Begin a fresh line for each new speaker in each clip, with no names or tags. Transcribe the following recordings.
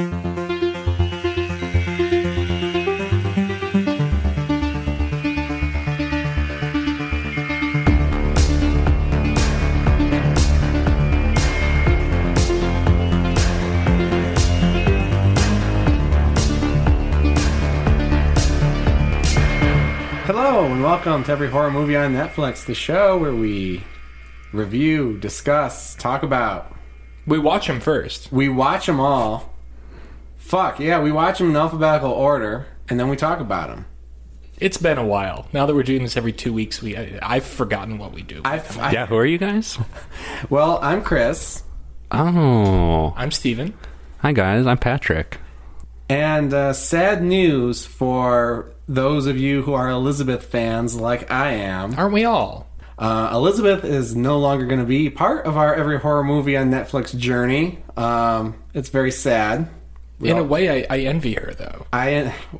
Hello and welcome to Every Horror Movie on Netflix, the show where we review, discuss, talk about.
We watch them first.
We watch them all. Fuck, yeah, we watch them in alphabetical order, and then we talk about them.
It's been a while. Now that we're doing this every 2 weeks, I've forgotten what we do.
Yeah, who are you guys?
Well, I'm Chris.
Oh.
I'm Steven.
Hi, guys. I'm Patrick.
And sad news for those of you who are Elizabeth fans like I am.
Aren't we all?
Elizabeth is no longer going to be part of our Every Horror Movie on Netflix journey. It's very sad.
In a way, I envy her, though.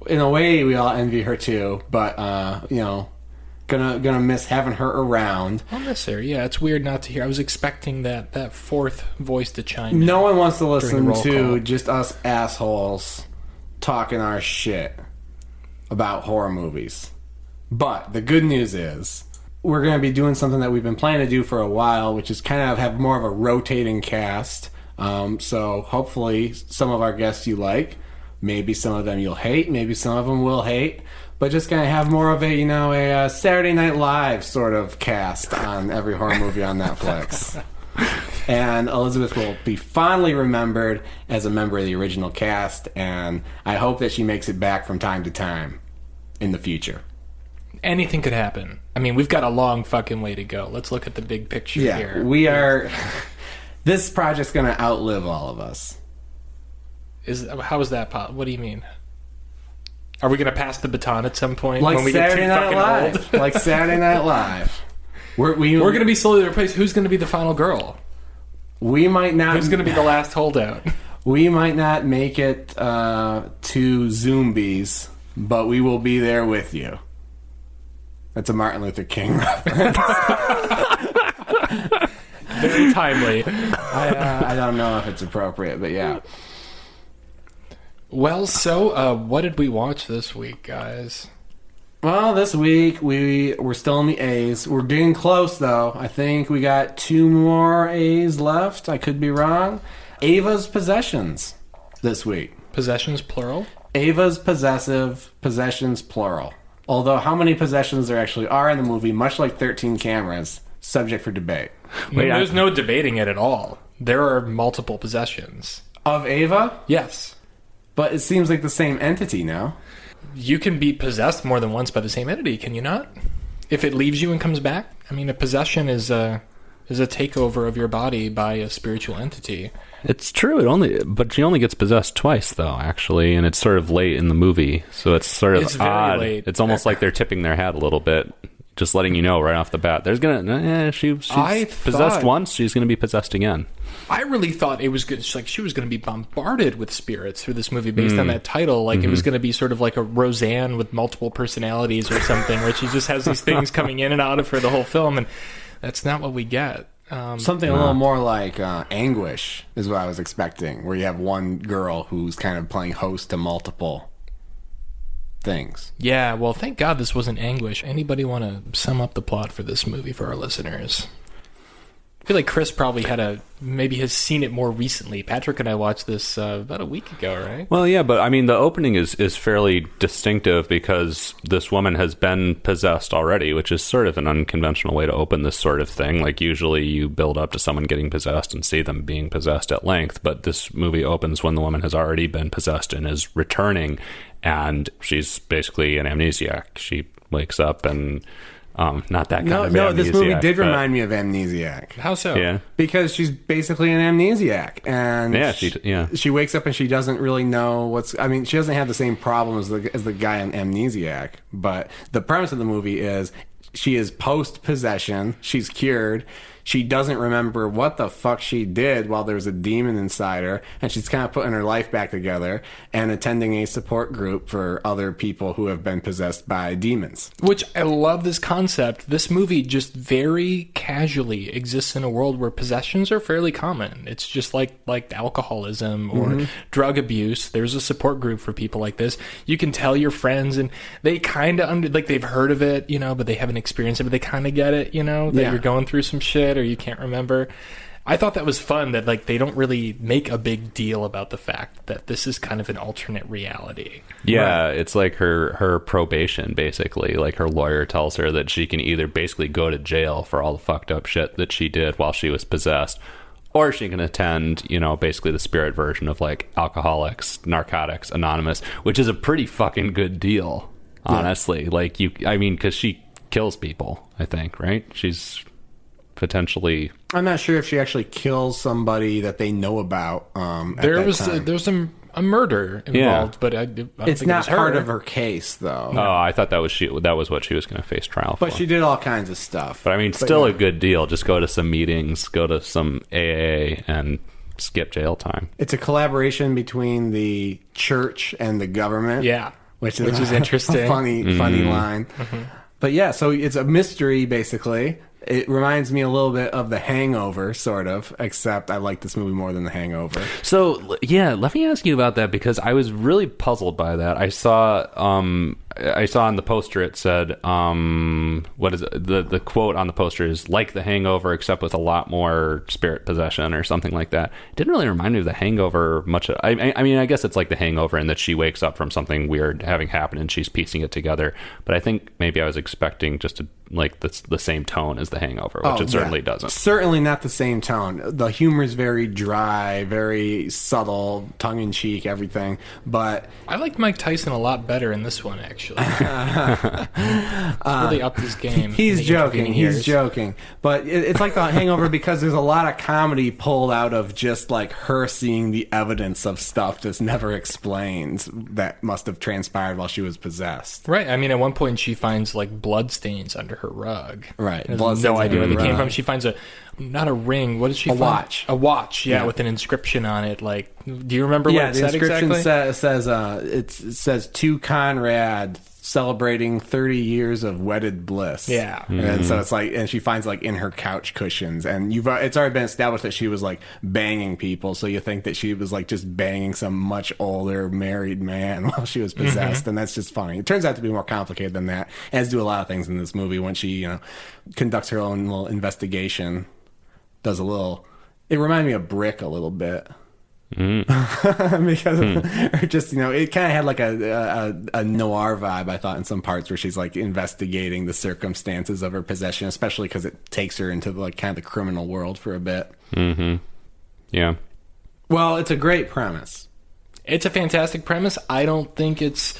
In a way, we all envy her too, but gonna miss having her around.
I'll miss her. Yeah, it's weird not to hear. I was expecting that fourth voice to chime in.
No one wants to listen to
call.
just us assholes talking our shit about horror movies. But the good news is we're going to be doing something that we've been planning to do for a while, which is kind of have more of a rotating cast. So hopefully some of our guests you like, maybe some of them you'll hate, maybe some of them will hate, but just going to have more of a Saturday Night Live sort of cast on Every Horror Movie on Netflix. And Elizabeth will be fondly remembered as a member of the original cast, and I hope that she makes it back from time to time in the future.
Anything could happen. I mean, we've got a long fucking way to go. Let's look at the big picture here.
Yeah, we are... This project's going to outlive all of us.
How is that possible? What do you mean? Are we going to pass the baton at some point
like
when we
Saturday
get too
Night
fucking
Live.
old?
Like Saturday Night Live. We're going
to be slowly replaced. Who's going to be the final girl?
We might not...
Who's going to be the last holdout?
We might not make it to Zombies, but we will be there with you. That's a Martin Luther King reference.
Very timely.
I don't know if it's appropriate, but yeah.
Well, so what did we watch this week, guys?
Well, this week we're still in the A's. We're getting close, though. I think we got 2 more A's left. I could be wrong. Ava's Possessions this week.
Possessions, plural?
Ava's Possessions, plural. Although how many possessions there actually are in the movie, much like 13 Cameras, subject for debate.
There's no debating it at all. There are multiple possessions.
Of Ava?
Yes.
But it seems like the same entity now.
You can be possessed more than once by the same entity, can you not? If it leaves you and comes back? I mean, a possession is a takeover of your body by a spiritual entity.
It's true. But she only gets possessed twice, though, actually, and it's sort of late in the movie, so it's sort of odd. Very late. It's almost like they're tipping their hat a little bit, just letting you know right off the bat. She's possessed once. She's going to be possessed again. I
really thought it was good. She was going to be bombarded with spirits through this movie based on that title. Like it was going to be sort of like a Roseanne with multiple personalities or something, where she just has these things coming in and out of her the whole film, and that's not what we get.
Something a little more like Anguish is what I was expecting, where you have one girl who's kind of playing host to multiple things.
Yeah, well, thank God this wasn't Anguish. Anybody want to sum up the plot for this movie for our listeners? I feel like Chris probably maybe has seen it more recently. Patrick and I watched this about a week ago, right?
Well, yeah, but I mean, the opening is fairly distinctive because this woman has been possessed already, which is sort of an unconventional way to open this sort of thing. Like, usually you build up to someone getting possessed and see them being possessed at length, but this movie opens when the woman has already been possessed and is returning, and she's basically an amnesiac. She wakes up and... not that kind of amnesiac.
No, this movie did remind me of Amnesiac.
How so?
Yeah.
Because she's basically an amnesiac. And
yeah,
she wakes up and she doesn't really know she doesn't have the same problem as the guy in Amnesiac. But the premise of the movie is she is post-possession. She's cured. she doesn't remember what the fuck she did while there was a demon inside her, and she's kind of putting her life back together and attending a support group for other people who have been possessed by demons.
Which, I love this concept. This movie just very casually exists in a world where possessions are fairly common. It's just like alcoholism or drug abuse. There's a support group for people like this. You can tell your friends, and they kind of like they've heard of it, you know, but they haven't experienced it, but they kind of get it, you know, that you're going through some shit or you can't remember. I thought that was fun that like they don't really make a big deal about the fact that this is kind of an alternate reality.
Yeah, right. It's like her probation, basically. Like her lawyer tells her that she can either basically go to jail for all the fucked up shit that she did while she was possessed, or she can attend, you know, basically the spirit version of like Alcoholics, Narcotics Anonymous, which is a pretty fucking good deal, honestly. Like because she kills people, I think, right? She's potentially...
I'm not sure if she actually kills somebody that they know about. There's
a murder involved, but I don't
it's
think
not
it was
part
her.
of her case, though.
Oh, I thought that was what she was going to face trial for.
But she did all kinds of stuff.
But I mean, still a good deal. Just go to some meetings, go to some AA, and skip jail time.
It's a collaboration between the church and the government.
Yeah,
which is
interesting.
A funny line. Mm-hmm. But yeah, so it's a mystery, basically. It reminds me a little bit of The Hangover, sort of, except I like this movie more than The Hangover.
So, yeah, let me ask you about that, because I was really puzzled by that. I saw on the poster it said, what is it? The quote on the poster is, like The Hangover, except with a lot more spirit possession or something like that. It didn't really remind me of The Hangover much. I mean, I guess it's like The Hangover in that she wakes up from something weird having happened and she's piecing it together. But I think maybe I was expecting just to like the same tone as The Hangover, which it certainly doesn't.
Certainly not the same tone. The humor is very dry, very subtle, tongue-in-cheek, everything. But
I like Mike Tyson a lot better in this one, actually. He's really upped his game.
He's joking. But it's like The Hangover because there's a lot of comedy pulled out of just like her seeing the evidence of stuff that's never explained that must have transpired while she was possessed.
Right. I mean, at one point she finds like blood stains under her rug.
Right.
No idea where they came from. She finds not a ring. What does she find?
Watch.
A watch, yeah, with an inscription on it. Like, do you remember what it said exactly?
Yeah, the inscription says to Conrad, celebrating 30 years of wedded bliss.
Yeah.
Mm-hmm. And so it's like, and she finds like in her couch cushions, and it's already been established that she was like banging people, so you think that she was like just banging some much older married man while she was possessed, and that's just funny. It turns out to be more complicated than that, as do a lot of things in this movie. When she, conducts her own little investigation, it reminded me of Brick a little bit. Because or just it kind of had like a noir vibe, I thought, in some parts where she's like investigating the circumstances of her possession, especially because it takes her into like kind of the criminal world for a bit.
Yeah.
Well, it's a great premise.
It's a fantastic premise. I don't think it's.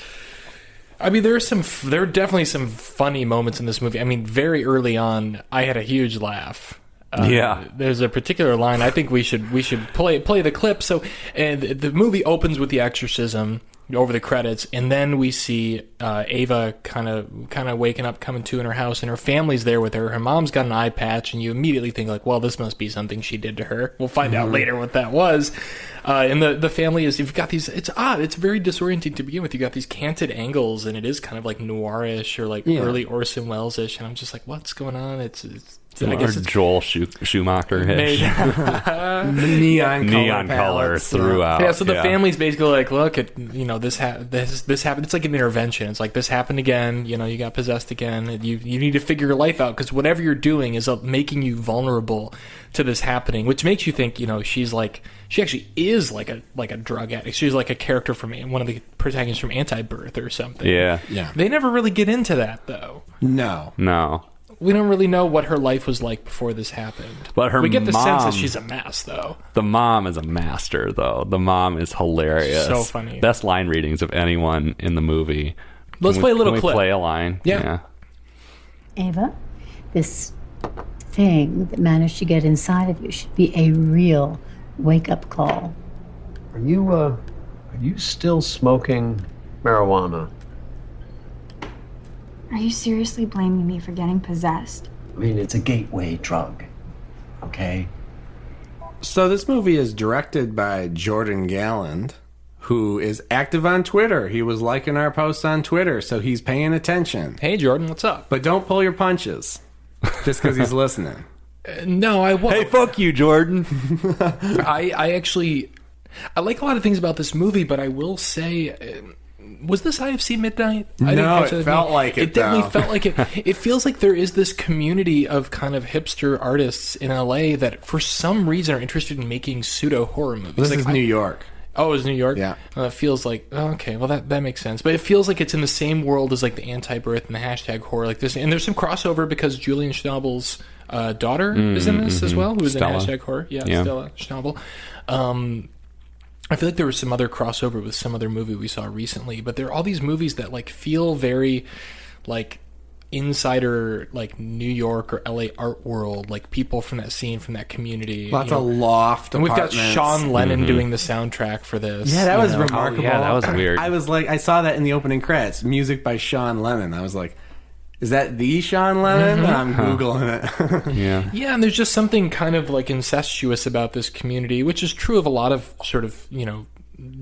I mean, there are definitely some funny moments in this movie. I mean, very early on, I had a huge laugh. There's a particular line. I think we should play the clip. So, and the movie opens with the exorcism over the credits, and then we see Ava kind of waking up, coming to in her house, and her family's there with her. Her mom's got an eye patch, and you immediately think like, well, this must be something she did to her. We'll find out later what that was. And the family you've got these. It's odd. It's very disorienting to begin with. You got these canted angles, and it is kind of like noirish or like early Orson Welles-ish, and I'm just like, what's going on? I guess it's
Joel Schumacher-ish.
neon
color throughout.
Yeah, so the family's basically like, look, this happened. It's like an intervention. It's like, this happened again. You got possessed again. You need to figure your life out, because whatever you're doing is making you vulnerable to this happening, which makes you think, she actually is like a drug addict. She's like a character from one of the protagonists from Anti-Birth or something.
Yeah.
They never really get into that, though.
No.
We don't really know what her life was like before this happened.
But
we get the sense that she's a mess, though.
The mom is a master, though. The mom is hilarious.
So funny.
Best line readings of anyone in the movie.
Let's play a little clip.
Can we play a line?
Yeah.
Ava, this thing that managed to get inside of you should be a real wake-up call.
Are you still smoking marijuana?
Are you seriously blaming me for getting possessed?
I mean, it's a gateway drug. okay?
So this movie is directed by Jordan Galland, who is active on Twitter. He was liking our posts on Twitter, so he's paying attention.
Hey, Jordan, what's up?
But don't pull your punches just because he's listening.
No, I won't.
Hey, fuck you, Jordan.
I actually... I like a lot of things about this movie, but I will say... was this IFC Midnight?
No, it felt like it,
It definitely
though.
felt like it. It feels like there is this community of kind of hipster artists in LA that, for some reason, are interested in making pseudo-horror movies.
This
Like,
is New York.
Oh, it was New York?
Yeah.
It feels like, okay, well, that makes sense. But it feels like it's in the same world as, like, the anti-birth and the hashtag horror. Like this. And there's some crossover because Julian Schnabel's daughter is in this as well, who is in
Stella.
hashtag horror. Yeah,
Yeah.
Stella Schnabel. I feel like there was some other crossover with some other movie we saw recently, but there are all these movies that like feel very like insider, like New York or LA art world, like people from that scene, from that community.
Lots of loft
And we've got
apartments.
Sean Lennon doing the soundtrack for this.
Yeah, that was
you know?
remarkable.
Oh, yeah, that was weird.
I was like, I saw that in the opening credits. Music by Sean Lennon. I was like, is that the Sean Lennon? I'm Googling it.
Yeah.
Yeah, and there's just something kind of like incestuous about this community, which is true of a lot of sort of, you know,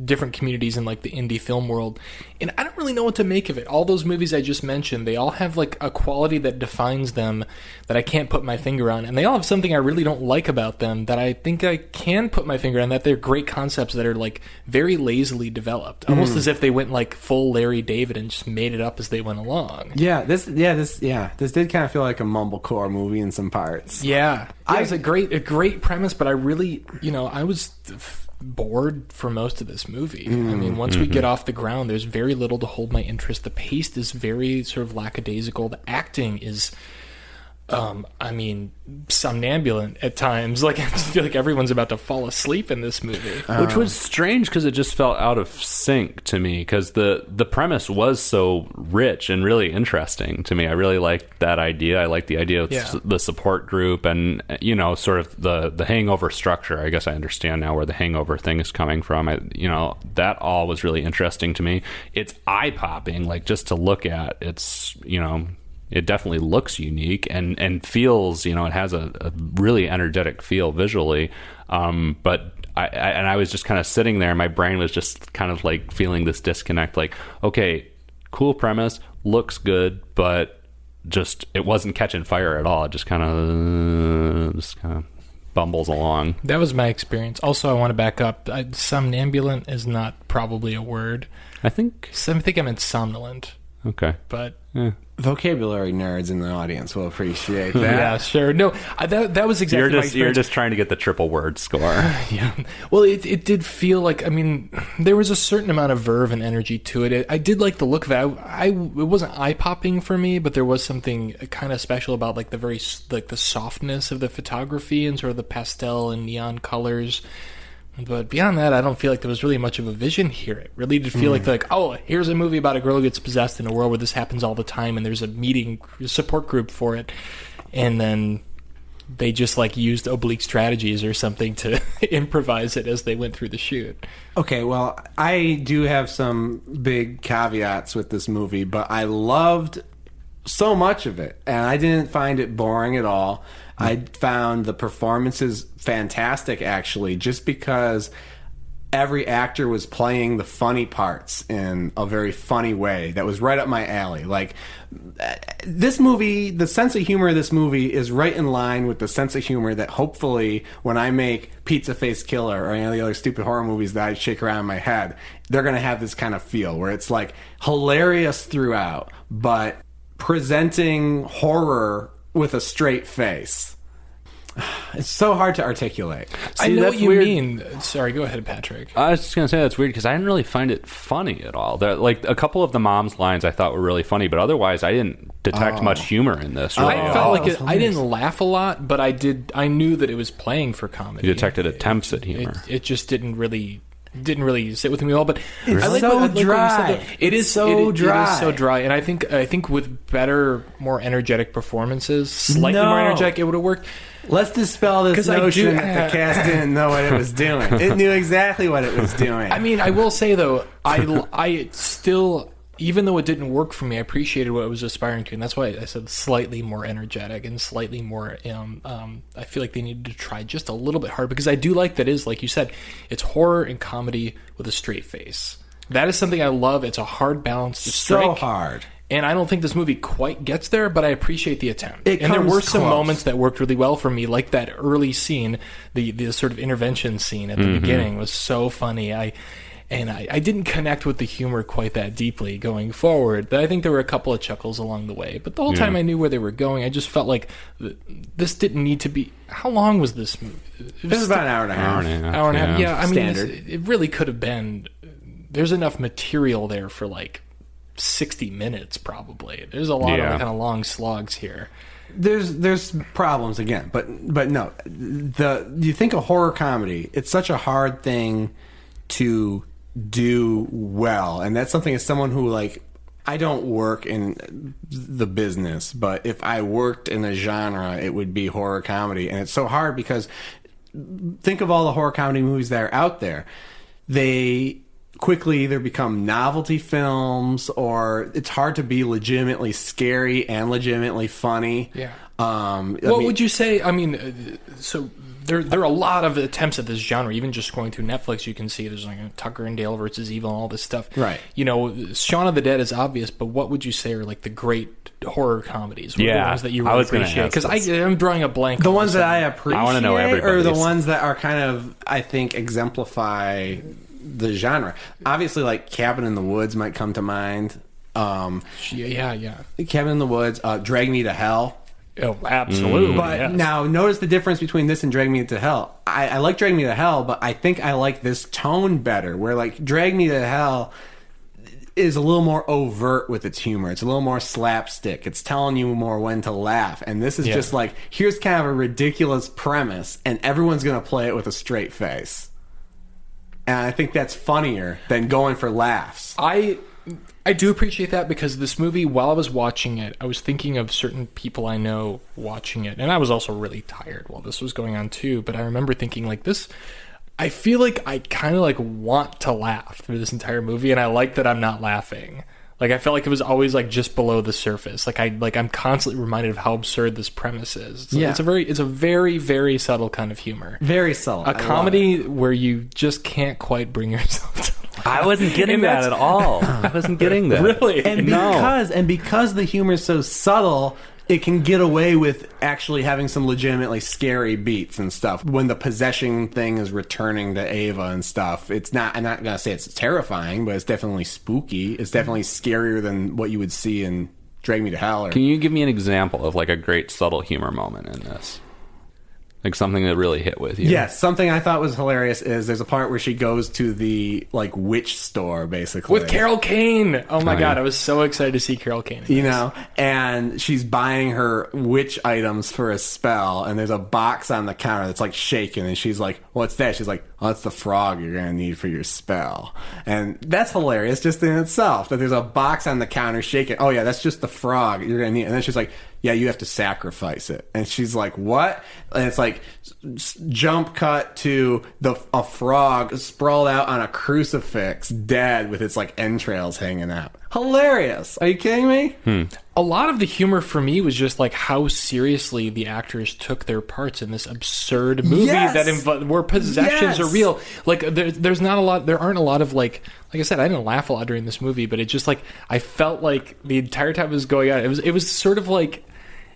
different communities in like the indie film world. And I don't really know what to make of it. All those movies I just mentioned, they all have like a quality that defines them that I can't put my finger on. And they all have something I really don't like about them that I think I can put my finger on, that they're great concepts that are like very lazily developed. Almost as if they went like full Larry David and just made it up as they went along.
This did kind of feel like a mumblecore movie in some parts.
Yeah. It was a great premise, but I really, you know, I was bored for most of this movie. I mean, once we get off the ground, there's very little to hold my interest. The pace is very sort of lackadaisical. The acting is, I mean, somnambulant at times. Like, I just feel like everyone's about to fall asleep in this movie.
Which was strange because it just felt out of sync to me because the premise was so rich and really interesting to me. I really liked that idea. I liked the idea of the support group and, you know, sort of the hangover structure. I guess I understand now where the hangover thing is coming from. That all was really interesting to me. It's eye-popping, like, just to look at. It's, you know... It definitely looks unique and feels, you know, it has a really energetic feel visually. But I was just kind of sitting there. My brain was just kind of like feeling this disconnect. Like, okay, cool premise, looks good, but just it wasn't catching fire at all. It just kind of bumbles along.
That was my experience. Also, I want to back up. Somnambulant is not probably a word.
I think
I meant somnolent.
Okay.
But...
Vocabulary nerds in the audience will appreciate that.
Yeah, sure. No, that was exactly my experience.
You're just trying to get the triple word score.
Yeah. Well, it did feel like, I mean, there was a certain amount of verve and energy to it. I did like the look of it. It wasn't eye-popping for me, but there was something kind of special about like the softness of the photography and sort of the pastel and neon colors. But beyond that, I don't feel like there was really much of a vision here. It really did feel like, oh, here's a movie about a girl who gets possessed in a world where this happens all the time, and there's a support group for it. And then they just like used oblique strategies or something to improvise it as they went through the shoot.
Okay, well, I do have some big caveats with this movie, but I loved so much of it, and I didn't find it boring at all. I found the performances fantastic, actually, just because every actor was playing the funny parts in a very funny way that was right up my alley. Like, this movie, the sense of humor of this movie is right in line with the sense of humor that hopefully when I make Pizza Face Killer or any of the other stupid horror movies that I shake around in my head, they're going to have this kind of feel where it's like hilarious throughout, but presenting horror with a straight face. It's so hard to articulate.
I know
that's
what you
weird.
mean. Sorry, go ahead, Patrick.
I was just going to say that's weird because I didn't really find it funny at all. Like a couple of the mom's lines I thought were really funny, but otherwise I didn't detect much humor in this. Really
I
at
felt
all.
like I didn't laugh a lot, but I knew that it was playing for comedy.
You detected attempts at humor.
It just didn't really sit with me at all. But
It's
I like
so
what you
dry.
said, though. It is
so dry.
It is so dry, and I think with better, more energetic performances, slightly more energetic, it would have worked.
Let's dispel this
'Cause I
notion
do-
that the cast didn't know what it was doing. It knew exactly what it was doing.
I mean, I will say though, I still, even though it didn't work for me, I appreciated what it was aspiring to, and that's why I said slightly more energetic and slightly more. I feel like they needed to try just a little bit harder, because I do like that is, like you said, it's horror and comedy with a straight face. That is something I love. It's a hard balance to strike.
So hard.
And I don't think this movie quite gets there, but I appreciate the attempt.
It
and there
comes
were some
close.
moments that worked really well for me, like that early scene, the sort of intervention scene at the beginning was so funny. I didn't connect with the humor quite that deeply going forward. I think there were a couple of chuckles along the way, but the whole time I knew where they were going. I just felt like this didn't need to be. How long was this movie?
It was about an hour and a half.
Hour and a half. Yeah, I mean,
Standard.
it really could have been. There's enough material there for like 60 minutes, probably. There's a lot of kind of long slogs here.
There's problems again, but no. You think of horror comedy, it's such a hard thing to do well, and that's something as someone who, like, I don't work in the business, but if I worked in a genre, it would be horror comedy. And it's so hard because think of all the horror comedy movies that are out there. They quickly either become novelty films, or it's hard to be legitimately scary and legitimately funny.
Yeah.
What
would you say? I mean, so there are a lot of attempts at this genre. Even just scrolling through Netflix, you can see there's like Tucker and Dale versus Evil and all this stuff.
Right.
You know, Shaun of the Dead is obvious, but what would you say are like the great horror comedies? What are the ones that you really appreciate? Because I'm drawing a blank.
The ones that I appreciate,
I wanna know
or the
everybody's.
ones that are kind of, I think, exemplify the genre. Obviously, like Cabin in the Woods might come to mind.
Yeah.
Cabin in the Woods, Drag Me to Hell.
Oh, absolutely.
But now, notice the difference between this and Drag Me to Hell. I like Drag Me to Hell, but I think I like this tone better, where, like, Drag Me to Hell is a little more overt with its humor. It's a little more slapstick. It's telling you more when to laugh. And this is just like, here's kind of a ridiculous premise, and everyone's going to play it with a straight face. And I think that's funnier than going for laughs.
I do appreciate that, because this movie, while I was watching it, I was thinking of certain people I know watching it. And I was also really tired while this was going on too. But I remember thinking, like, this, I feel like I kind of like want to laugh through this entire movie. And I like that I'm not laughing. Like, I felt like it was always like just below the surface. I'm constantly reminded of how absurd this premise is. It's a very, very subtle kind of humor.
Very subtle.
A comedy where you just can't quite bring yourself to laugh.
I wasn't getting that at all. I wasn't getting that.
Really?
And because the humor is so subtle, it can get away with actually having some legitimately scary beats and stuff. When the possession thing is returning to Ava and stuff, it's not, I'm not going to say it's terrifying, but it's definitely spooky. It's definitely scarier than what you would see in Drag Me to Hell.
Can you give me an example of like a great subtle humor moment in this? Like something that really hit with you?
Yes, something I thought was hilarious is there's a part where she goes to the, like, witch store, basically.
With Carol Kane. Oh my God, I was so excited to see Carol Kane.
You know, and she's buying her witch items for a spell, and there's a box on the counter that's, like, shaking, and she's like, what's that? She's like, oh, that's the frog you're going to need for your spell. And that's hilarious just in itself, that there's a box on the counter shaking. Oh, yeah, that's just the frog you're going to need. And then she's like, yeah, you have to sacrifice it. And she's like, what? And it's like, jump cut to a frog sprawled out on a crucifix, dead, with its, like, entrails hanging out. Hilarious. Are you kidding me?
A lot of the humor for me was just like how seriously the actors took their parts in this absurd movie where possessions are real. Like there's not a lot. There aren't a lot of like I said, I didn't laugh a lot during this movie, but it just like I felt like the entire time it was going on, it was sort of like.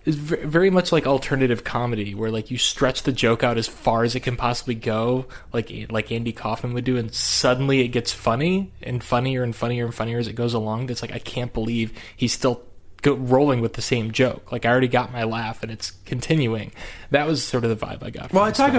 It's very much like alternative comedy, where like you stretch the joke out as far as it can possibly go, like Andy Kaufman would do, and suddenly it gets funny and funnier and funnier and funnier as it goes along. It's like I can't believe he's still rolling with the same joke. Like I already got my laugh and it's continuing. That was sort of the vibe I got.
Well, I talk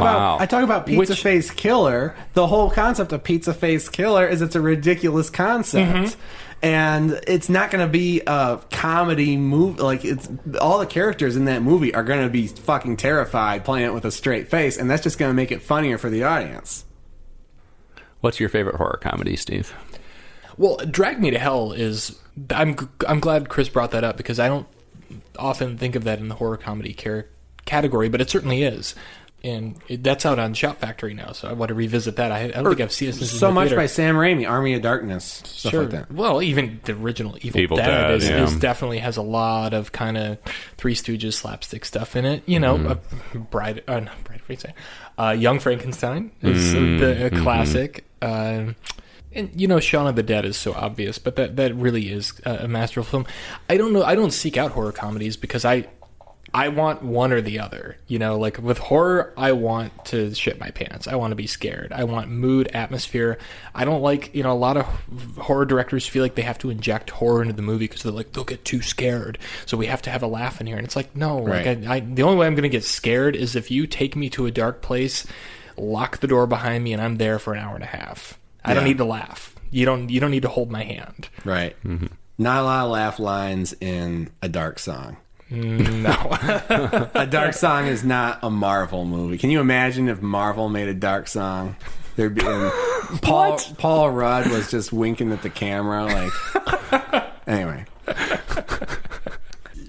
about Pizza Face Killer. The whole concept of Pizza Face Killer is it's a ridiculous concept. And it's not going to be a comedy movie. Like, it's all the characters in that movie are going to be fucking terrified playing it with a straight face, and that's just going to make it funnier for the audience.
What's your favorite horror comedy, Steve?
Well, Drag Me to Hell is... I'm glad Chris brought that up, because I don't often think of that in the horror comedy category, but it certainly is. that's out on Shout Factory now, so I want to revisit that. I don't think I've seen it since
So
in the
much
theater.
by Sam Raimi, Army of Darkness, stuff
Sure.
like that.
Well, even the original Evil
Dead,
Dead is
yeah.
definitely has a lot of kind of Three Stooges slapstick stuff in it. You know, not Bride Young Frankenstein is a classic. And, you know, Shaun of the Dead is so obvious, but that really is a masterful film. I don't know. I don't seek out horror comedies because I want one or the other. You know, like with horror, I want to shit my pants. I want to be scared. I want mood, atmosphere. I don't like, you know, a lot of horror directors feel like they have to inject horror into the movie because they're like, they'll get too scared. So we have to have a laugh in here. And it's like, no,
Right.
like the only way I'm going to get scared is if you take me to a dark place, lock the door behind me, and I'm there for an hour and a half. I don't
Yeah.
need to laugh. You don't need to hold my hand.
Right. Not a lot of laugh lines in a dark song.
No.
A dark song is not a Marvel movie. Can you imagine if Marvel made a dark song? There'd be Paul Rudd was just winking at the camera, like. Anyway.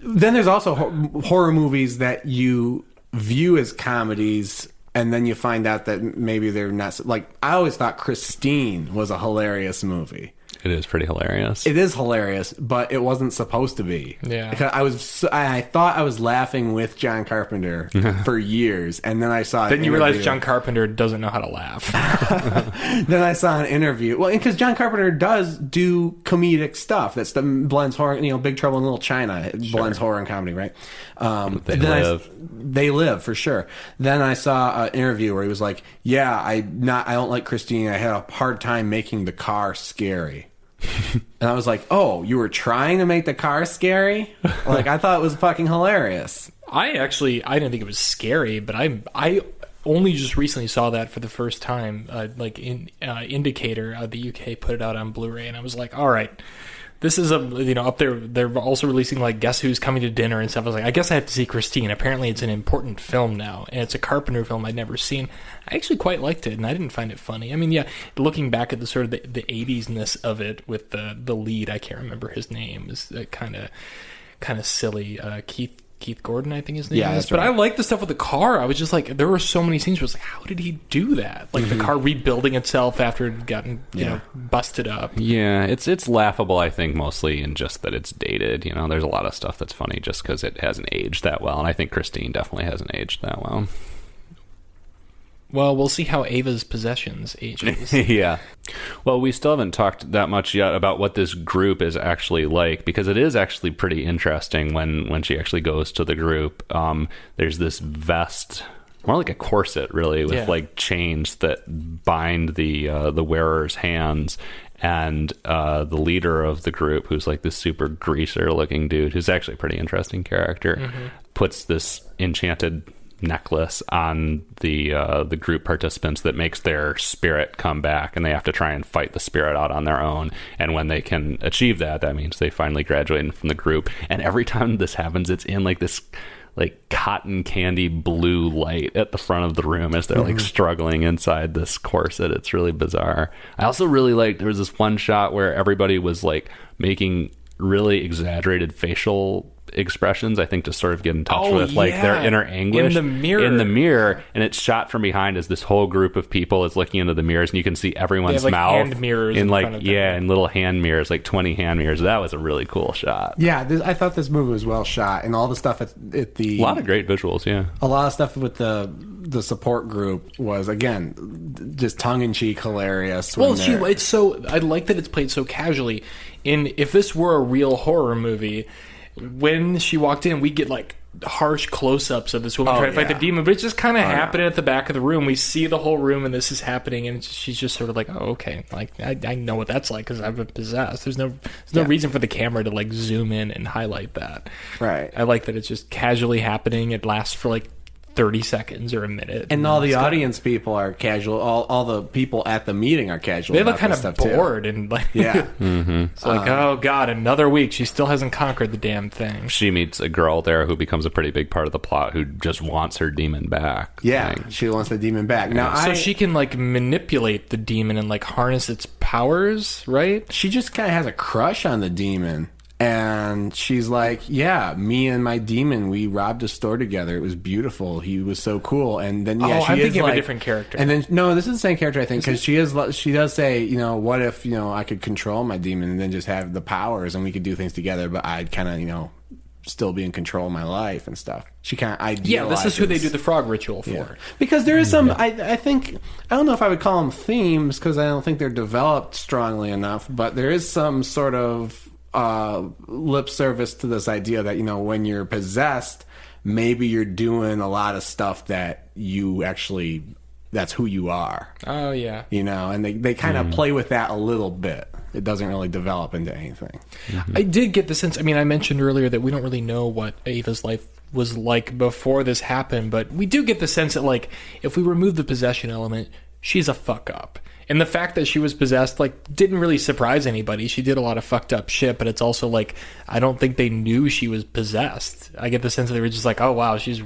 Then there's also horror movies that you view as comedies, and then you find out that maybe they're not. Like, I always thought Christine was a hilarious movie.
It is pretty hilarious.
It is hilarious, but it wasn't supposed to be.
Yeah.
Because I thought I was laughing with John Carpenter for years, and then I saw.
Then you realize John Carpenter doesn't know how to laugh.
Then I saw an interview. Well, because John Carpenter does do comedic stuff that blends horror. You know, Big Trouble in Little China blends horror and comedy, right? They live for sure. Then I saw an interview where he was like, "Yeah, I don't like Christine. I had a hard time making the car scary." And I was like, "Oh, you were trying to make the car scary?" Like, I thought it was fucking hilarious.
I didn't think it was scary, but I only just recently saw that for the first time. Indicator, the UK put it out on Blu-ray, and I was like, all right, this is up there. They're also releasing like Guess Who's Coming to Dinner and stuff. I was like, I guess I have to see Christine. Apparently, it's an important film now, and it's a Carpenter film I'd never seen. I actually quite liked it, and I didn't find it funny. I mean, yeah, looking back at the sort of the 80s-ness of it with the lead, I can't remember his name, is kind of silly. Keith Gordon, I think his name is.
that's
But
right.
I like the stuff with the car. I was just like, there were so many scenes where I was like, how did he do that? Like the car rebuilding itself after it had gotten, you know, busted up.
Yeah, it's laughable, I think, mostly in just that it's dated. You know, there's a lot of stuff that's funny just because it hasn't aged that well, and I think Christine definitely hasn't aged that well.
Well, we'll see how Ava's Possessions ages.
Yeah. Well, we still haven't talked that much yet about what this group is actually like, because it is actually pretty interesting when she actually goes to the group. There's this vest, more like a corset, really, with like chains that bind the wearer's hands. And the leader of the group, who's like this super greaser-looking dude, who's actually a pretty interesting character, puts this enchanted necklace on the group participants that makes their spirit come back, and they have to try and fight the spirit out on their own. And when they can achieve that, that means they finally graduate from the group. And every time this happens, it's in like this like cotton candy blue light at the front of the room as they're like struggling inside this corset. It's really bizarre. I also really liked, there was this one shot where everybody was like making really exaggerated facial expressions, I think, to sort of get in touch with like their inner anguish
in the mirror,
and it's shot from behind as this whole group of people is looking into the mirrors, and you can see everyone's
like
mouth
hand mirrors
in like
front of them.
in little hand mirrors, like 20 hand mirrors. That was a really cool shot.
Yeah, I thought this movie was well shot, and all the stuff at the
A lot of great visuals.
a lot of stuff with the support group was, again, just tongue-in-cheek hilarious.
Well, it's so, I like that it's played so casually. If this were a real horror movie, when she walked in, we get like harsh close-ups of this woman trying to fight the demon, but it's just kind of happening at the back of the room. We see the whole room, and this is happening, and she's just sort of like, "Oh, okay, like I know what that's like because I've been possessed." There's no reason for the camera to like zoom in and highlight that.
Right.
I like that it's just casually happening. It lasts for like 30 seconds or a minute,
And all the audience people are casual. All the people at the meeting are casual.
they look
about
kind
this
of
stuff, too.
bored and like,
Yeah.
it's like, oh god, another week. She still hasn't conquered the damn thing.
She meets a girl there who becomes a pretty big part of the plot, who just wants her demon back.
Yeah,
Like,
she wants the demon back. Now,
So she can like manipulate the demon and like harness its powers, right?
she just kind of has a crush on the demon. And she's like, yeah, me and my demon, we robbed a store together. It was beautiful. He was so cool. And then, yeah,
I'm thinking of
like,
a different character.
And then, no, this is the same character, I think, because she does say, you know, what if, you know, I could control my demon and then just have the powers and we could do things together, but I'd kind of, you know, still be in control of my life and stuff. She kind of idealizes.
Yeah, this is who they do the frog ritual for.
Yeah. Because there is some, I think, I don't know if I would call them themes because I don't think they're developed strongly enough, but there is some sort of lip service to this idea that, you know, when you're possessed, maybe you're doing a lot of stuff that you actually, that's who you are.
Oh, yeah.
You know, and they kind of play with that a little bit. It doesn't really develop into anything.
I did get the sense, I mean, I mentioned earlier that we don't really know what Ava's life was like before this happened, but we do get the sense that, like, if we remove the possession element, she's a fuck up. And the fact that she was possessed, like, didn't really surprise anybody. She did a lot of fucked up shit, but it's also like, I don't think they knew she was possessed. I get the sense that they were just like, oh wow, she's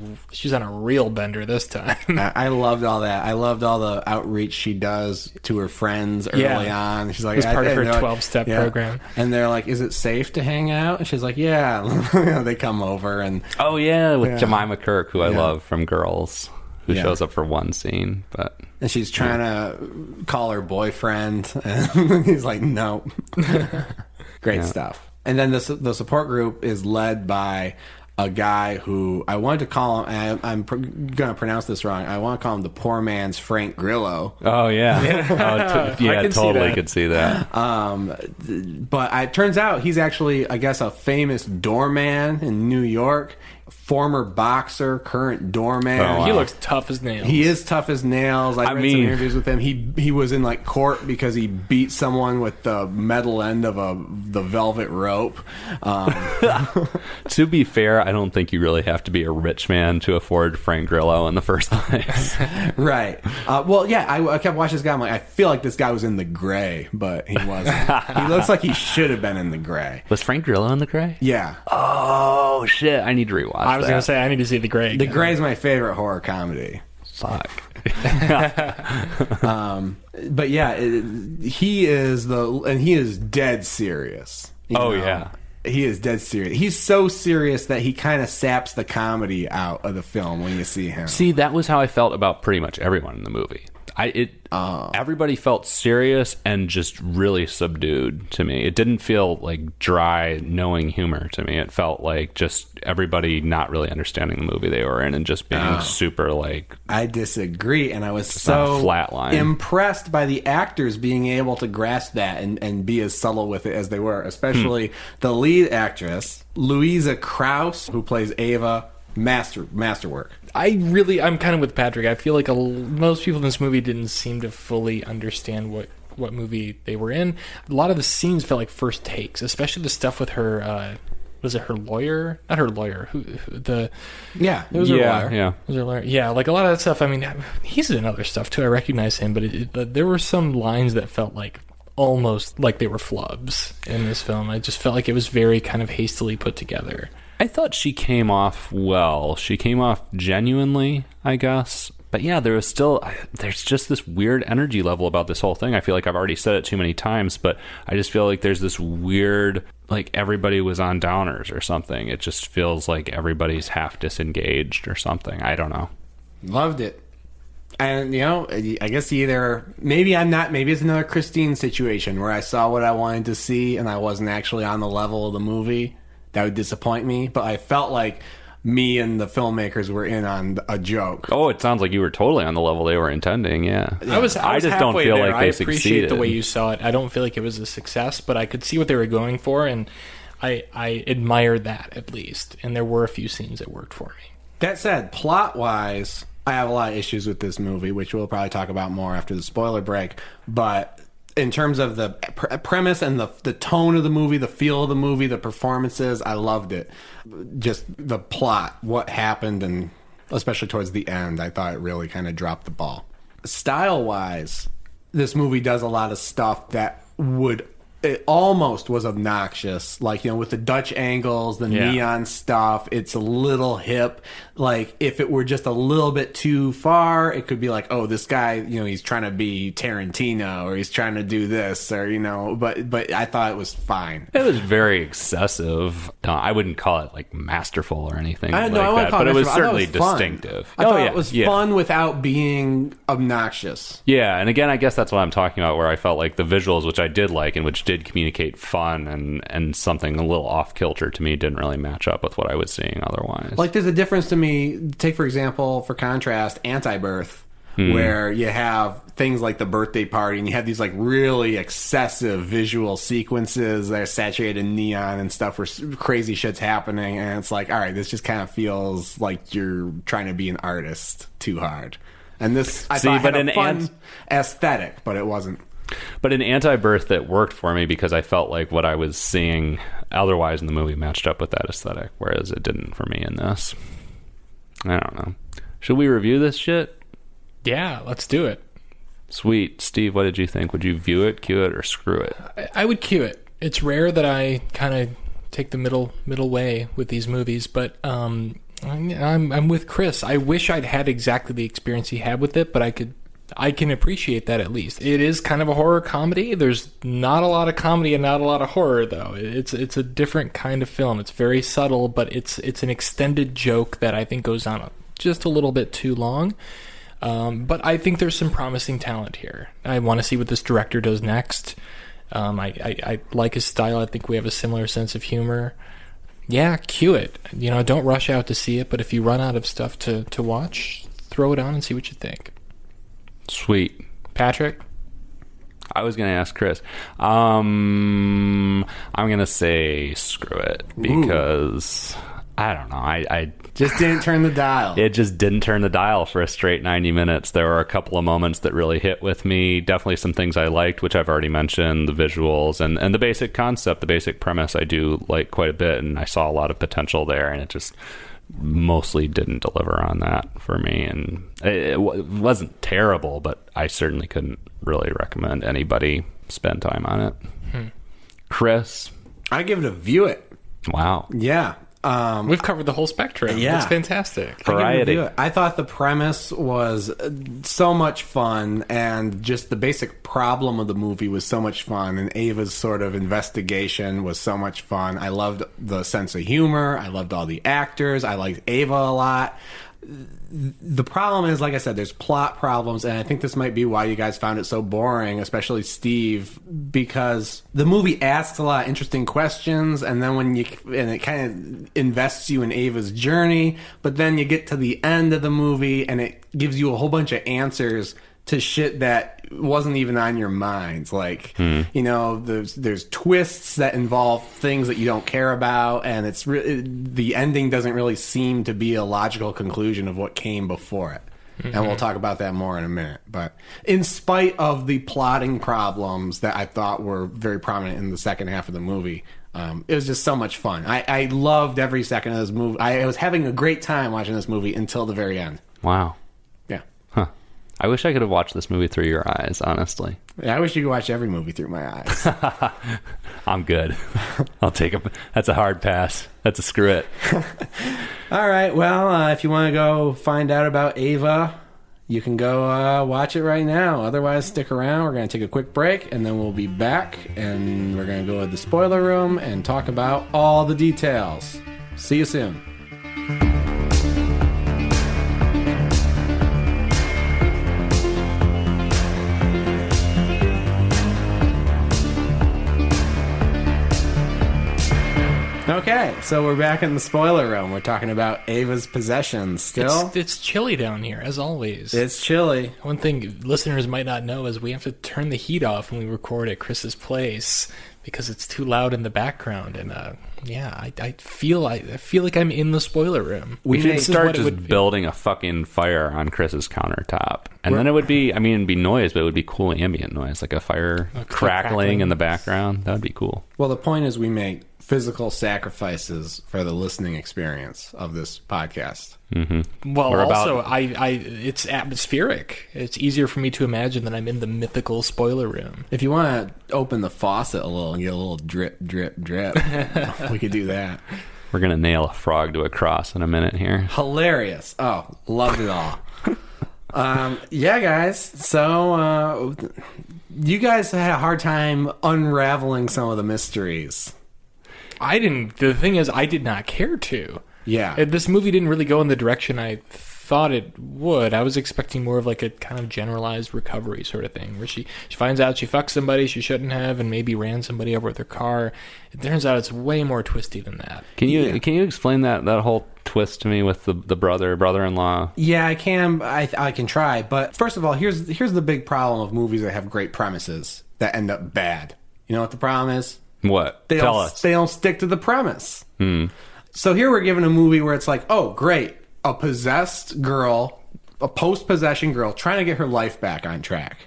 on a real bender this time.
I loved all that. I loved all the outreach she does to her friends early on. She's like,
it was part of her
like,
12-step program.
And they're like, is it safe to hang out? And she's like, yeah. You know, they come over and
Oh yeah, with Jemima Kirk, who I love from Girls, who
Yeah.
shows up for one scene, but
and she's trying to call her boyfriend, and he's like, no. Great stuff. And then the support group is led by a guy who I wanted to call him, I'm going to pronounce this wrong, I want to call him the poor man's Frank Grillo.
oh yeah,
I can see
totally
that.
could see that.
But it turns out he's actually, I guess, a famous doorman in New York, former boxer, current doorman.
Oh, wow.
He looks tough as nails.
He is tough as nails. I read some interviews with him. He was in like court because he beat someone with the metal end of the velvet rope.
To be fair, I don't think you really have to be a rich man to afford Frank Grillo in the first place.
Right. Well, yeah, I kept watching this guy. I'm like, I feel like this guy was in The Gray, but he wasn't. He looks like he should have been in The Gray.
Was Frank Grillo in The Gray?
Yeah.
Oh shit! I need to rewatch.
I was going to say, I need to see The Grey.
The Gray's my favorite horror comedy.
Fuck.
But yeah, he is dead serious. You
Oh,
know?
yeah.
He is dead serious. He's so serious that he kind of saps the comedy out of the film when you see him.
See, that was how I felt about pretty much everyone in the movie. Everybody felt serious and just really subdued to me. It didn't feel like dry, knowing humor to me. It felt like just everybody not really understanding the movie they were in and just being super like...
I disagree, and I was
not a
so
flat line.
impressed by the actors being able to grasp that and be as subtle with it as they were, especially the lead actress, Louisa Krause, who plays Ava. Masterwork.
I'm kind of with Patrick. I feel like most people in this movie didn't seem to fully understand what movie they were in. A lot of the scenes felt like first takes, especially the stuff with her. Was it her lawyer? Not her lawyer.
Yeah, it was her lawyer.
Yeah.
Was her lawyer? Yeah, like a lot of that stuff. I mean, he's in other stuff too. I recognize him, but there were some lines that felt like almost like they were flubs in this film. I just felt like it was very kind of hastily put together.
I thought she came off well. She came off genuinely, I guess. But yeah, there's just this weird energy level about this whole thing. I feel like I've already said it too many times, but I just feel like there's this weird, like everybody was on downers or something. It just feels like everybody's half disengaged or something. I don't know.
Loved it. And, you know, I guess maybe it's another Christine situation where I saw what I wanted to see and I wasn't actually on the level of the movie. That would disappoint me, but I felt like me and the filmmakers were in on a joke.
Oh, it sounds like you were totally on the level they were intending, yeah.
I just don't
feel
there.
like they
I appreciate
succeeded.
the way you saw it. I don't feel like it was a success, but I could see what they were going for, and I admired that, at least. And there were a few scenes that worked for me.
That said, plot-wise, I have a lot of issues with this movie, which we'll probably talk about more after the spoiler break, but... in terms of the premise and the tone of the movie, the feel of the movie, the performances, I loved it. Just the plot, what happened, and especially towards the end, I thought it really kind of dropped the ball. Style-wise, this movie does a lot of stuff that would it almost was obnoxious. Like, with the Dutch angles, the neon stuff, it's a little hip. Like, if it were just a little bit too far, it could be like, oh, this guy, he's trying to be Tarantino, or he's trying to do this, or, but I thought it was fine.
It was very excessive. No, I wouldn't call it like masterful or anything
I
like
wouldn't
that,
call
but it was
masterful.
certainly
I thought it was fun.
distinctive.
I thought it was fun without being obnoxious.
Yeah, and again, I guess that's what I'm talking about, where I felt like the visuals, which I did like and which did communicate fun and something a little off kilter to me, didn't really match up with what I was seeing otherwise.
Like, there's a difference to me. Take, for example, for contrast, Anti-Birth, where you have things like the birthday party, and you have these like really excessive visual sequences that are saturated in neon and stuff where crazy shit's happening, and it's like, all right, this just kind of feels like you're trying to be an artist too hard. And this, I thought, had a fun aesthetic, but it wasn't.
But in Anti-Birth, that worked for me because I felt like what I was seeing otherwise in the movie matched up with that aesthetic, whereas it didn't for me in this. I don't know. Should we review this shit?
Yeah, let's do it.
Sweet. Steve, what did you think? Would you view it, cue it, or screw it?
I would cue it. It's rare that I kind of take the middle way with these movies, but I'm with Chris. I wish I'd had exactly the experience he had with it, but I can appreciate that at least. It is kind of a horror comedy. There's not a lot of comedy and not a lot of horror, though. It's a different kind of film. It's very subtle, but it's an extended joke that I think goes on just a little bit too long. But I think there's some promising talent here. I want to see what this director does next. I like his style. I think we have a similar sense of humor. Yeah, cue it. Don't rush out to see it, but if you run out of stuff to watch, throw it on and see what you think.
Sweet.
Patrick?
I was going to ask Chris. I'm going to say screw it because I don't know. I
just didn't turn the dial.
It just didn't turn the dial for a straight 90 minutes. There were a couple of moments that really hit with me. Definitely some things I liked, which I've already mentioned, the visuals and the basic concept, the basic premise I do like quite a bit, and I saw a lot of potential there, and it just mostly didn't deliver on that for me. And it wasn't terrible, but I certainly couldn't really recommend anybody spend time on it. Chris?
I give it a view it.
Wow.
Yeah.
We've covered the whole spectrum.
Yeah.
It's fantastic.
Variety.
I thought the premise was so much fun, and just the basic problem of the movie was so much fun, and Ava's sort of investigation was so much fun. I loved the sense of humor. I loved all the actors. I liked Ava a lot. The problem is, like I said, there's plot problems, and I think this might be why you guys found it so boring, especially Steve, because the movie asks a lot of interesting questions, and then it kind of invests you in Ava's journey, but then you get to the end of the movie, and it gives you a whole bunch of answers to shit that wasn't even on your minds. Like, there's twists that involve things that you don't care about, and it's the ending doesn't really seem to be a logical conclusion of what came before it. Mm-hmm. And we'll talk about that more in a minute. But in spite of the plotting problems that I thought were very prominent in the second half of the movie, it was just so much fun. I loved every second of this movie. I was having a great time watching this movie until the very end.
Wow.
Yeah.
Huh. I wish I could have watched this movie through your eyes, honestly.
Yeah, I wish you could watch every movie through my eyes.
I'm good. I'll take it. That's a hard pass. That's a screw it.
All right. Well, if you want to go find out about Ava, you can go watch it right now. Otherwise, stick around. We're going to take a quick break, and then we'll be back, and we're going to go to the spoiler room and talk about all the details. See you soon. Okay, so we're back in the spoiler room. We're talking about Ava's possessions still.
It's chilly down here, as always.
It's chilly.
One thing listeners might not know is we have to turn the heat off when we record at Chris's place because it's too loud in the background. And I feel like I'm in the spoiler room.
We should start just building a fucking fire on Chris's countertop. And then it would be, it'd be noise, but it would be cool ambient noise, like a fire crackling in the background. That would be cool.
Well, the point is we make physical sacrifices for the listening experience of this podcast.
Well,
We're
also, it's atmospheric. It's easier for me to imagine that I'm in the mythical spoiler room.
If you want to open the faucet a little and get a little drip, drip, drip, we could do that.
We're going to nail a frog to a cross in a minute here.
Hilarious. Oh, loved it all. Yeah, guys. So, you guys had a hard time unraveling some of the mysteries.
The thing is, I did not care to.
Yeah.
This movie didn't really go in the direction I thought it would. I was expecting more of like a kind of generalized recovery sort of thing, where she finds out she fucked somebody she shouldn't have and maybe ran somebody over with her car. It turns out it's way more twisty than that.
Can you explain that whole twist to me with the brother-in-law?
Yeah, I can. I can try. But first of all, here's the big problem of movies that have great premises that end up bad. You know what the problem is?
What? Tell us.
They don't stick to the premise. So here we're given a movie where it's like, oh, great. A possessed girl, a post-possession girl, trying to get her life back on track.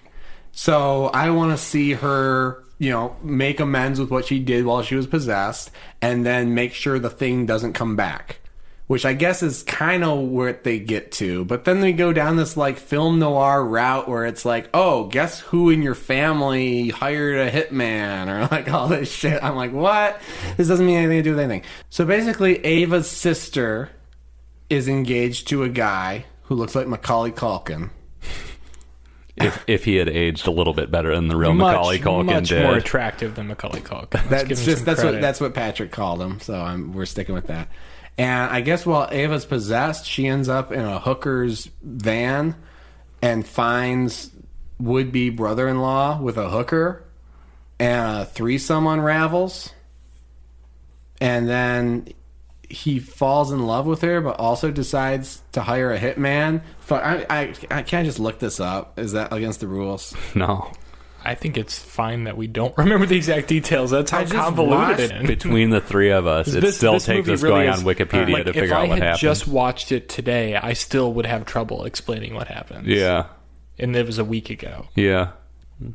So I want to see her, make amends with what she did while she was possessed, and then make sure the thing doesn't come back. Which I guess is kind of where they get to. But then we go down this like film noir route where it's like, oh, guess who in your family hired a hitman? Or like all this shit. I'm like, what? This doesn't mean anything to do with anything. So basically, Ava's sister is engaged to a guy who looks like Macaulay Culkin.
If he had aged a little bit better than the real Macaulay Culkin
much
did.
more attractive than Macaulay Culkin.
That's what Patrick called him. So we're sticking with that. And I guess while Ava's possessed, she ends up in a hooker's van and finds would-be brother-in-law with a hooker, and a threesome unravels. And then he falls in love with her, but also decides to hire a hitman. I can't just look this up. Is that against the rules?
No.
I think it's fine that we don't remember the exact details. That's how convoluted it is.
Between the three of us, it still takes us going on Wikipedia to figure out what happened.
If I had just watched it today, I still would have trouble explaining what happens.
Yeah.
And it was a week ago.
Yeah.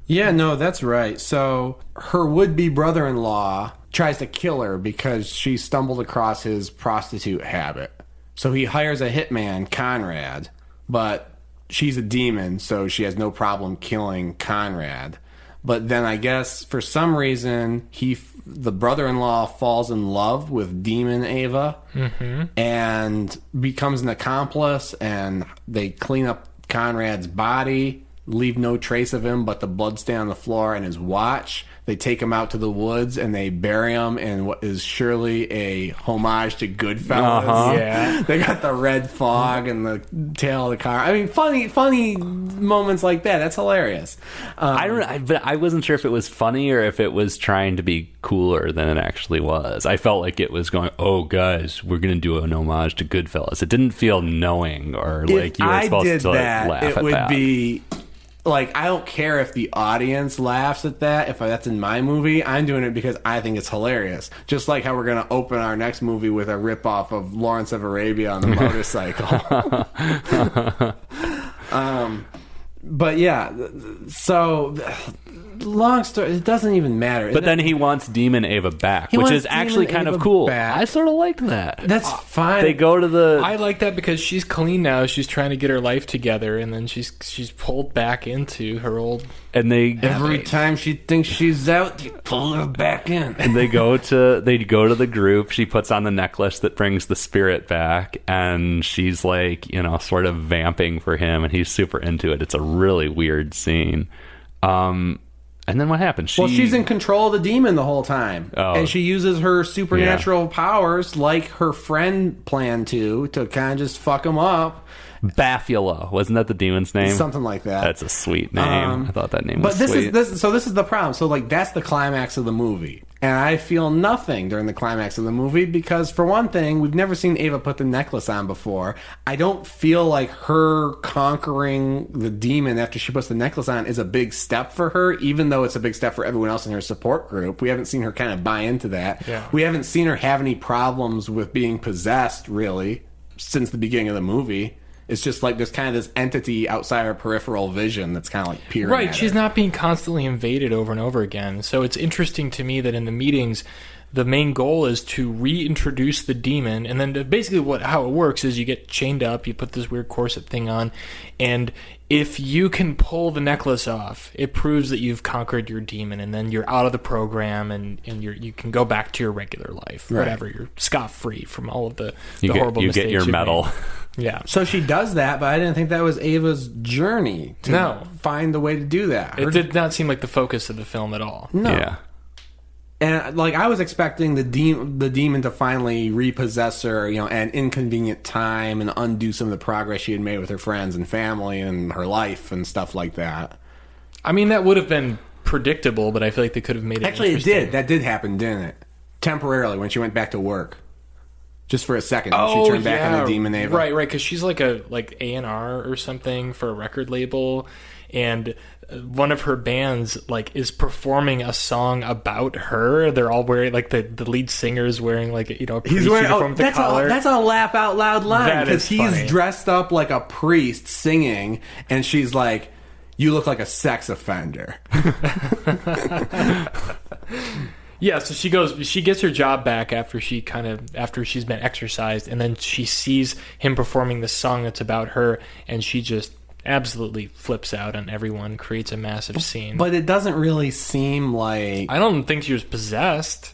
Yeah, no, that's right. So her would-be brother-in-law tries to kill her because she stumbled across his prostitute habit. So he hires a hitman, Conrad, but she's a demon, so she has no problem killing Conrad. But then I guess for some reason the brother-in-law falls in love with demon Ava and becomes an accomplice, and they clean up Conrad's body, leave no trace of him but the bloodstain on the floor and his watch. They take him out to the woods and they bury him in what is surely a homage to Goodfellas.
Yeah.
They got the red fog and the tail of the car. I mean, funny moments like that. That's hilarious.
But I wasn't sure if it was funny or if it was trying to be cooler than it actually was. I felt like it was going, oh, guys, we're going to do an homage to Goodfellas. It didn't feel knowing or like you were supposed to laugh at that.
It would be... Like, I don't care if the audience laughs at that. If that's in my movie, I'm doing it because I think it's hilarious. Just like how we're going to open our next movie with a ripoff of Lawrence of Arabia on the motorcycle. But yeah, so long story, it doesn't even matter.
But then he wants Demon Ava back, which is actually kind of cool.
Back.
I sort of like that.
That's fine.
They go to the...
I like that because she's clean now. She's trying to get her life together, and then she's pulled back into her old...
And they...
Every time she thinks she's out, you pull her back in.
And they go to the group. She puts on the necklace that brings the spirit back, and she's like, sort of vamping for him, and he's super into it. It's a really weird scene. And then what happens?
She's in control of the demon the whole time.
Oh.
And she uses her supernatural powers like her friend planned to kind of just fuck him up.
Bafula. Wasn't that the demon's name?
Something like that.
That's a sweet name. I thought that name was sweet.
This is the problem. So, that's the climax of the movie. And I feel nothing during the climax of the movie because, for one thing, we've never seen Ava put the necklace on before. I don't feel like her conquering the demon after she puts the necklace on is a big step for her, even though it's a big step for everyone else in her support group. We haven't seen her kind of buy into that.
Yeah.
We haven't seen her have any problems with being possessed, really, since the beginning of the movie. It's just like there's kind of this entity outside her peripheral vision that's kind of like peering
Right,
at
she's
her.
not being constantly invaded over and over again. So it's interesting to me that in the meetings, the main goal is to reintroduce the demon, and then basically how it works is you get chained up, you put this weird corset thing on, and if you can pull the necklace off, it proves that you've conquered your demon, and then you're out of the program, and you can go back to your regular life,
Right.
whatever. You're scot-free from all of the
You
horrible mistakes
get your
you've
medal.
made. Yeah.
So she does that, but I didn't think that was Ava's journey to
No.
find the way to do that.
It did not seem like the focus of the film at all.
No.
Yeah.
And like I was expecting the demon to finally repossess her, at an inconvenient time and undo some of the progress she had made with her friends and family and her life and stuff like that.
I mean, that would have been predictable, but I feel like they could have made it
Actually, it
interesting.
did. That did happen, didn't it? Temporarily, when she went back to work, just for a second, when she turned back on the demon Ava.
Right, because she's like a A&R or something for a record label, and one of her bands is performing a song about her. They're all wearing the lead singer's wearing a
He's
priest
wearing.
uniform with the
That's
collar.
that's a laugh out loud line
That
because
is
he's
funny.
dressed up like a priest singing, and she's like, "You look like a sex offender."
Yeah, so she gets her job back after she's been exorcised, and then she sees him performing this song that's about her, and she just absolutely flips out on everyone, creates a massive scene.
But it doesn't really seem like.
I don't think she was possessed.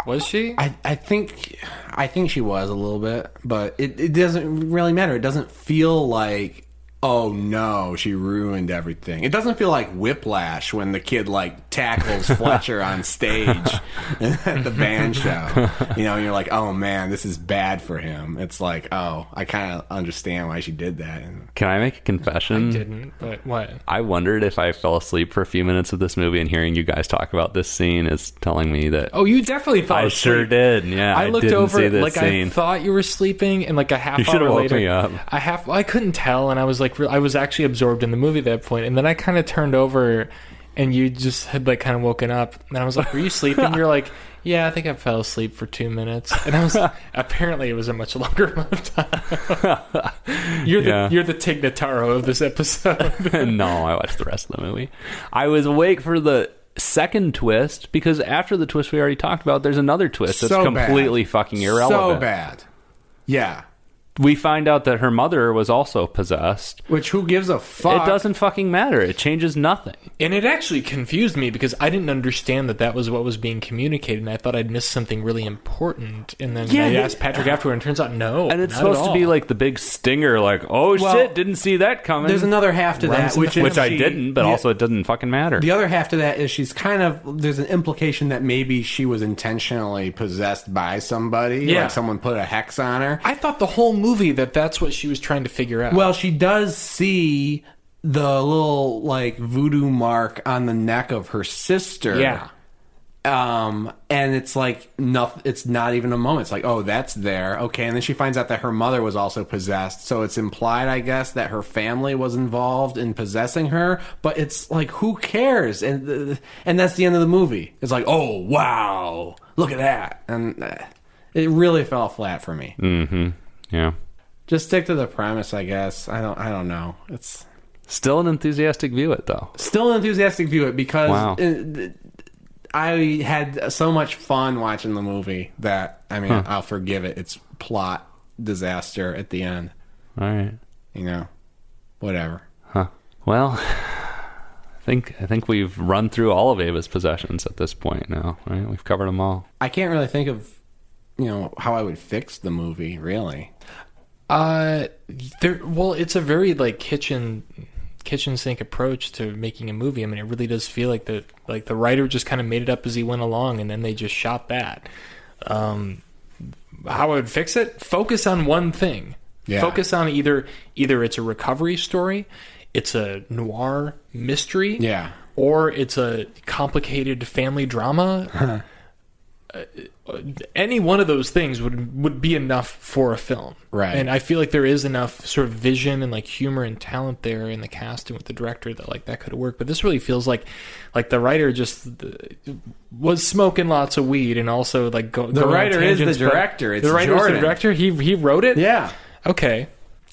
Was she?
I think she was a little bit, but it doesn't really matter. It doesn't feel like, oh no, she ruined everything. It doesn't feel like Whiplash when the kid tackles Fletcher on stage at the band show. And you're like, oh man, this is bad for him. It's like, oh, I kind of understand why she did that.
Can I make a confession?
I didn't, but what?
I wondered if I fell asleep for a few minutes of this movie, and hearing you guys talk about this scene is telling me that.
Oh, you definitely fell
I
asleep.
sure did. Yeah,
I looked
didn't
over,
see this
I
scene.
thought you were sleeping, and a half
You should
hour
have woke
later,
me up.
I couldn't tell, and I was I was actually absorbed in the movie at that point, and then I kind of turned over, and you just had kind of woken up, and I was like, "Were you sleeping?" You're like, "Yeah, I think I fell asleep for 2 minutes," and I was apparently it was a much longer amount of time. You're the Tig Notaro of this episode.
No, I watched the rest of the movie. I was awake for the second twist because after the twist we already talked about, there's another twist that's completely fucking irrelevant.
So bad. Yeah.
We find out that her mother was also possessed.
Which, who gives a fuck?
It doesn't fucking matter. It changes nothing.
And it actually confused me because I didn't understand that was what was being communicated, and I thought I'd missed something really important. And then I asked Patrick afterward, and it turns out no.
And it's
not
supposed
at
to
all.
be the big stinger, oh shit, didn't see that coming.
There's another half to that, which
I didn't, but also it doesn't fucking matter.
The other half to that is she's there's an implication that maybe she was intentionally possessed by somebody.
Yeah.
Someone put a hex on her.
I thought the whole movie that's what she was trying to figure out.
Well, she does see the little voodoo mark on the neck of her sister.
Yeah.
And it's nothing. It's not even a moment. It's oh, that's there. Okay, and then she finds out that her mother was also possessed. So it's implied, I guess, that her family was involved in possessing her. But it's who cares? And that's the end of the movie. It's oh wow, look at that, and it really fell flat for me.
Mm-hmm. Yeah.
Just stick to the premise, I guess. I don't know. It's
still an enthusiastic view it though.
Still an enthusiastic view it because
wow.
I had so much fun watching the movie that I'll forgive it. It's plot disaster at the end.
All right.
Whatever.
Huh. Well, I think we've run through all of Ava's possessions at this point now, right? We've covered them all.
I can't really think of how I would fix the movie, really.
It's a very kitchen sink approach to making a movie. It really does feel like the writer just kind of made it up as he went along, and then they just shot that. How I would fix it? Focus on one thing.
Yeah.
Focus on either it's a recovery story, it's a noir mystery,
yeah,
or it's a complicated family drama. Any one of those things would be enough for a film,
right?
And I feel like there is enough sort of vision and humor and talent there in the cast and with the director that could work. But this really feels like the writer just was smoking lots of weed and also
the writer is the director. It's
the writer is
Jordan.
the director. He wrote it.
Yeah.
Okay.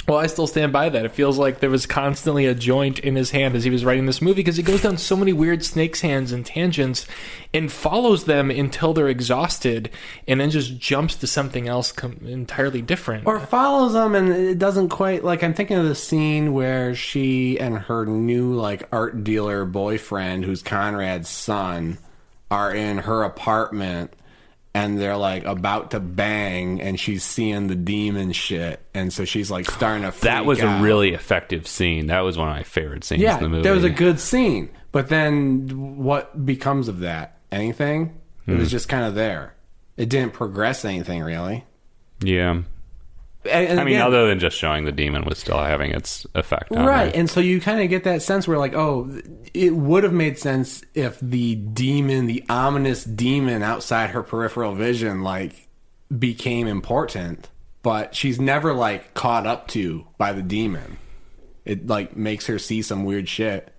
Well, I still stand by that. It feels like there was constantly a joint in his hand as he was writing this movie, because he goes down so many weird snake's hands and tangents and follows them until they're exhausted, and then just jumps to something else entirely different.
Or follows them and it doesn't quite... Like, I'm thinking of the scene where she and her new, like, art dealer boyfriend, who's Conrad's son, are in her apartment... And they're, like, about to bang, and she's seeing the demon shit. And so she's, like, starting to freak
That was
out.
a really effective scene. That was one of my favorite scenes in the movie.
That was a good scene. But then what becomes of that? Anything? It was just kind of there. It didn't progress anything, really.
Yeah.
And
I mean,
again,
other than just showing the demon was still having its effect on
right.
her.
And so you kind of get that sense where, like, oh, it would have made sense if the demon, the ominous demon outside her peripheral vision, like, became important. But she's never, like, caught up to by the demon. It, like, makes her see some weird shit.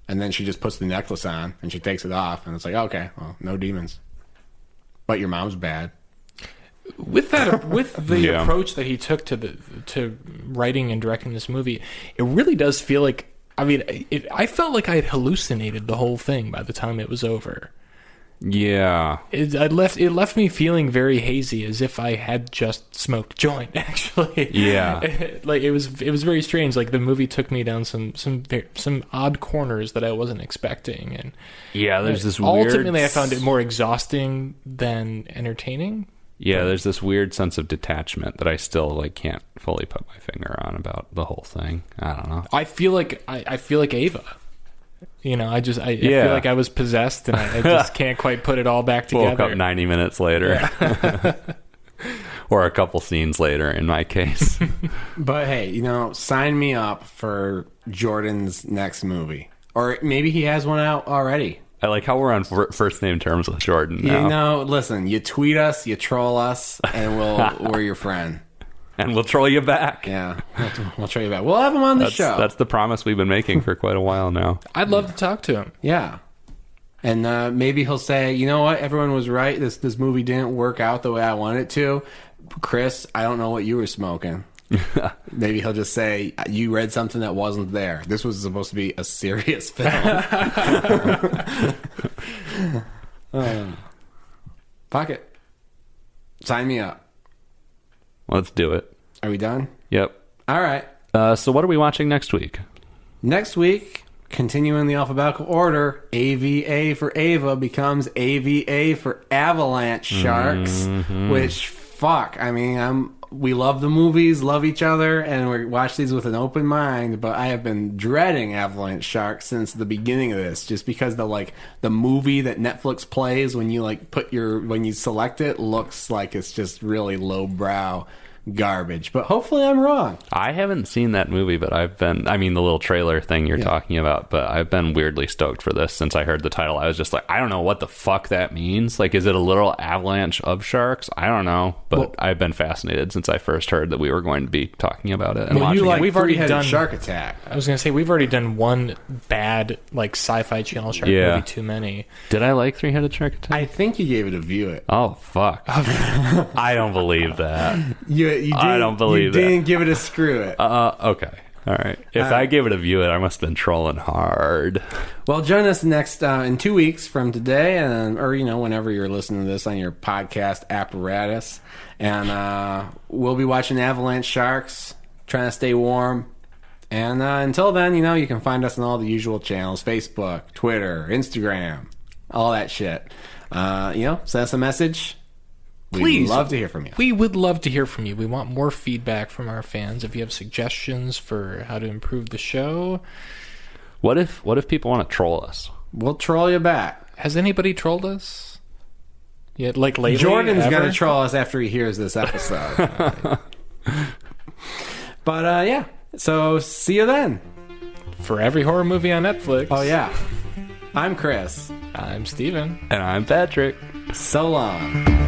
And then she just puts the necklace on and she takes it off. And it's like, okay, well, no demons. But your mom's bad.
With the
Yeah.
approach that he took to writing and directing this movie, it really does feel like, I mean, I felt like I had hallucinated the whole thing by the time it was over.
Yeah.
It left me feeling very hazy, as if I had just smoked joint. Actually,
Yeah.
like it was very strange. Like the movie took me down some odd corners that I wasn't expecting, and
Yeah, there's this weird...
ultimately I found it more exhausting than entertaining.
Yeah, there's this weird sense of detachment that I still, like, can't fully put my finger on about the whole thing. I don't know.
I feel like Ava. You know, I
Yeah.
feel like I was possessed, and I just can't quite put it all back together.
Woke up 90 minutes later. Or a couple scenes later, in my case.
But hey, you know, sign me up for Jordan's next movie. Or maybe he has one out already.
I like how we're on first name terms with Jordan now.
You know, listen, you tweet us, you troll us, and we're your friend.
And we'll troll you back.
Yeah, we'll troll you back. We'll have him on the show.
That's the promise we've been making for quite a while now.
I'd love to talk to him.
Yeah. And maybe he'll say, you know what, everyone was right. This movie didn't work out the way I wanted it to. Chris, I don't know what you were smoking. Maybe he'll just say, you read something that wasn't there. This was supposed to be a serious film. Fuck it. Sign me up.
Let's do it.
Are we done?
Yep.
All right.
So what are we watching next week?
Next week, continuing the alphabetical order, AVA for Ava becomes AVA for Avalanche Sharks, which, fuck, I mean, we love the movies, love each other, and we watch these with an open mind, but I have been dreading Avalanche Sharks since the beginning of this, just because the movie that Netflix plays when you when you select it looks like it's just really lowbrow garbage. But hopefully I'm wrong.
I haven't seen that movie, but the little trailer thing you're talking about, but I've been weirdly stoked for this since I heard the title. I was just like, I don't know what the fuck that means. Like, is it a literal avalanche of sharks? I don't know, but I've been fascinated since I first heard that we were going to be talking about it and watching it.
We've already done Shark Attack.
I was gonna say, we've already done one bad Sci-Fi Channel shark movie too many.
Did I like Three-Headed Shark Attack?
I think you gave it a view it.
Oh, fuck. I don't believe that. I don't believe
you
that.
didn't give it a screw it.
Okay. All right. If I gave it a view it, I must have been trolling hard.
Well, join us next in 2 weeks from today, or whenever you're listening to this on your podcast apparatus, and we'll be watching Avalanche Sharks, trying to stay warm. And until then, you can find us on all the usual channels: Facebook, Twitter, Instagram, all that shit. Send us a message.
Please.
We'd love to hear from you.
We would love to hear from you. We want more feedback from our fans. If you have suggestions for how to improve the show.
What if people want to troll us?
We'll troll you back.
Has anybody trolled us? Yeah, like lately?
Jordan's
ever?
going to troll us after he hears this episode. But, yeah. So, see you then.
For every horror movie on Netflix.
Oh, yeah. I'm Chris.
I'm Steven.
And I'm Patrick.
So long.